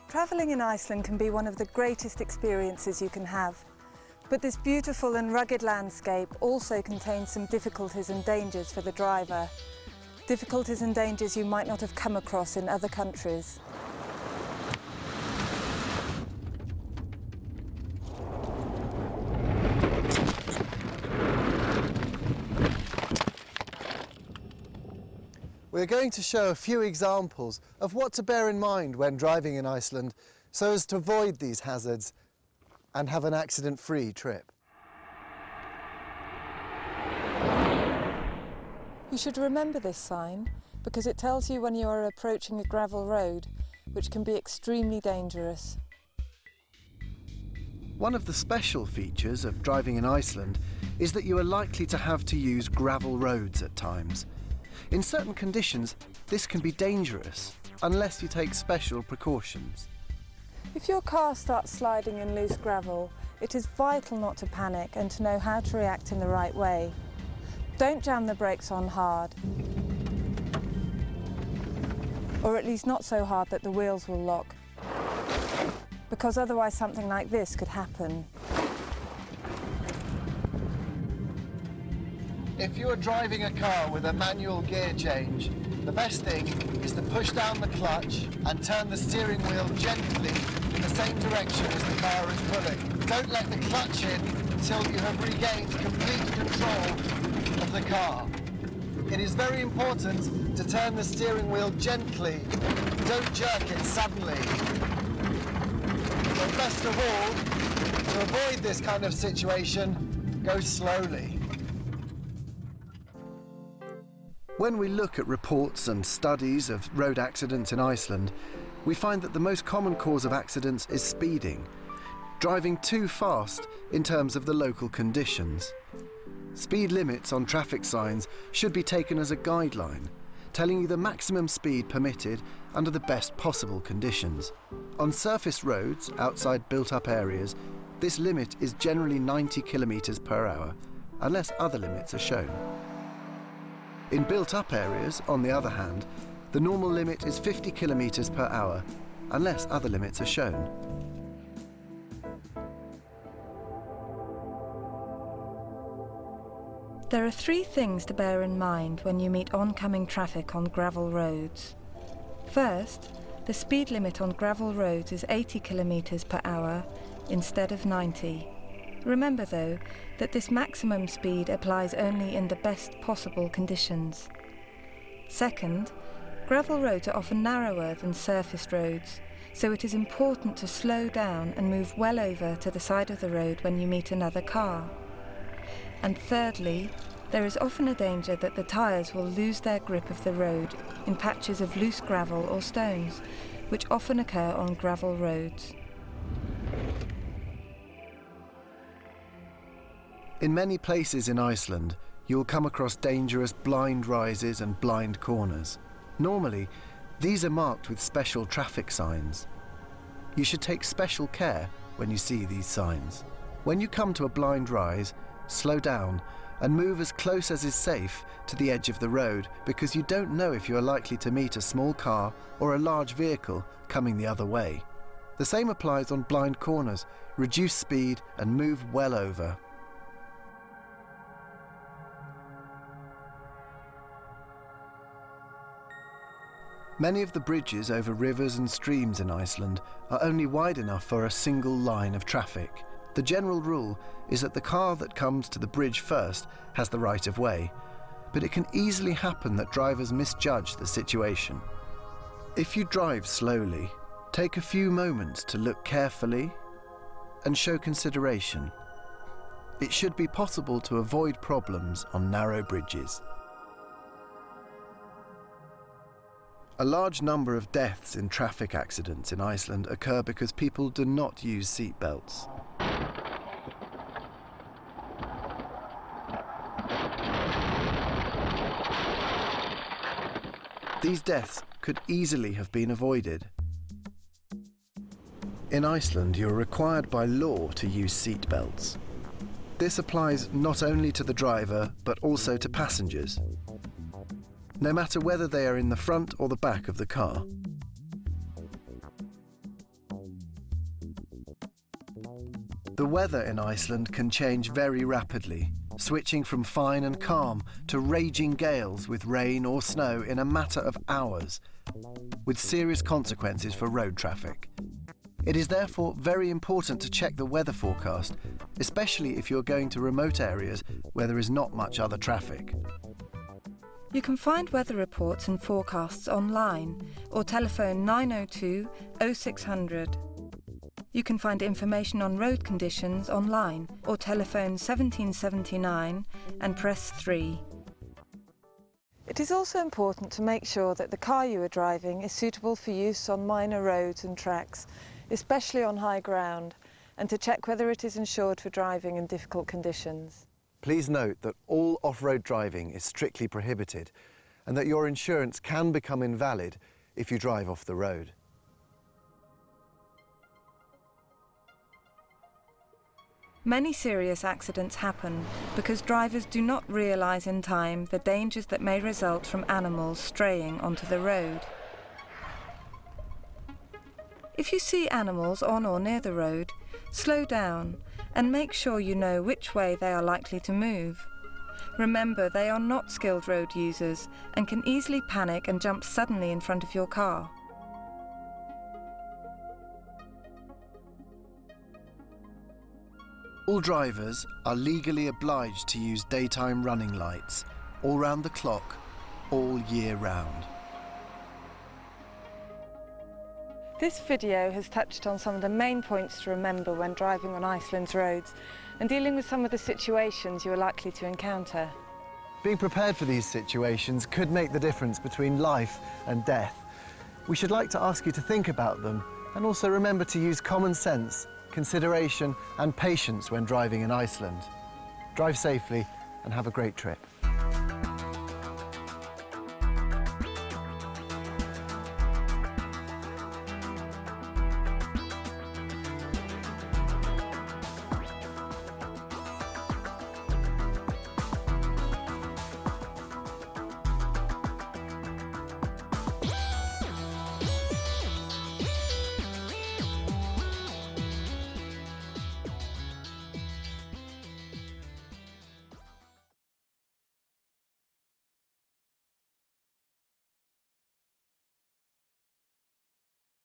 Travelling in Iceland can be one of the greatest experiences you can have. But this beautiful and rugged landscape also contains some difficulties and dangers for the driver. Difficulties and dangers you might not have come across in other countries. We're going to show a few examples of what to bear in mind when driving in Iceland so as to avoid these hazards and have an accident-free trip. You should remember this sign because it tells you when you are approaching a gravel road, which can be extremely dangerous. One of the special features of driving in Iceland is that you are likely to have to use gravel roads at times. In certain conditions, this can be dangerous unless you take special precautions. If your car starts sliding in loose gravel, it is vital not to panic and to know how to react in the right way. Don't jam the brakes on hard, or at least not so hard that the wheels will lock, because otherwise something like this could happen. If you are driving a car with a manual gear change, the best thing is to push down the clutch and turn the steering wheel gently in the same direction as the car is pulling. Don't let the clutch in until you have regained complete control of the car. It is very important to turn the steering wheel gently. Don't jerk it suddenly. But best of all, to avoid this kind of situation, go slowly. When we look at reports and studies of road accidents in Iceland, we find that the most common cause of accidents is speeding, driving too fast in terms of the local conditions. Speed limits on traffic signs should be taken as a guideline, telling you the maximum speed permitted under the best possible conditions. On surface roads outside built-up areas, this limit is generally 90 kilometers per hour, unless other limits are shown. In built-up areas, on the other hand, the normal limit is 50 kilometers per hour, unless other limits are shown. There are three things to bear in mind when you meet oncoming traffic on gravel roads. First, the speed limit on gravel roads is 80 kilometers per hour instead of 90. Remember, though, that this maximum speed applies only in the best possible conditions. Second, gravel roads are often narrower than surfaced roads, so it is important to slow down and move well over to the side of the road when you meet another car. And thirdly, there is often a danger that the tyres will lose their grip of the road in patches of loose gravel or stones, which often occur on gravel roads. In many places in Iceland, you will come across dangerous blind rises and blind corners. Normally, these are marked with special traffic signs. You should take special care when you see these signs. When you come to a blind rise, slow down and move as close as is safe to the edge of the road, because you don't know if you are likely to meet a small car or a large vehicle coming the other way. The same applies on blind corners. Reduce speed and move well over. Many of the bridges over rivers and streams in Iceland are only wide enough for a single line of traffic. The general rule is that the car that comes to the bridge first has the right of way, but it can easily happen that drivers misjudge the situation. If you drive slowly, take a few moments to look carefully and show consideration. It should be possible to avoid problems on narrow bridges. A large number of deaths in traffic accidents in Iceland occur because people do not use seatbelts. These deaths could easily have been avoided. In Iceland, you're required by law to use seatbelts. This applies not only to the driver, but also to passengers, no matter whether they are in the front or the back of the car. The weather in Iceland can change very rapidly, switching from fine and calm to raging gales with rain or snow in a matter of hours, with serious consequences for road traffic. It is therefore very important to check the weather forecast, especially if you're going to remote areas where there is not much other traffic. You can find weather reports and forecasts online or telephone 902 0600. You can find information on road conditions online or telephone 1779 and press 3. It is also important to make sure that the car you are driving is suitable for use on minor roads and tracks, especially on high ground, and to check whether it is insured for driving in difficult conditions. Please note that all off-road driving is strictly prohibited and that your insurance can become invalid if you drive off the road. Many serious accidents happen because drivers do not realise in time the dangers that may result from animals straying onto the road. If you see animals on or near the road, slow down and make sure you know which way they are likely to move. Remember, they are not skilled road users and can easily panic and jump suddenly in front of your car. All drivers are legally obliged to use daytime running lights, all round the clock, all year round. This video has touched on some of the main points to remember when driving on Iceland's roads and dealing with some of the situations you are likely to encounter. Being prepared for these situations could make the difference between life and death. We should like to ask you to think about them and also remember to use common sense, consideration and patience when driving in Iceland. Drive safely and have a great trip.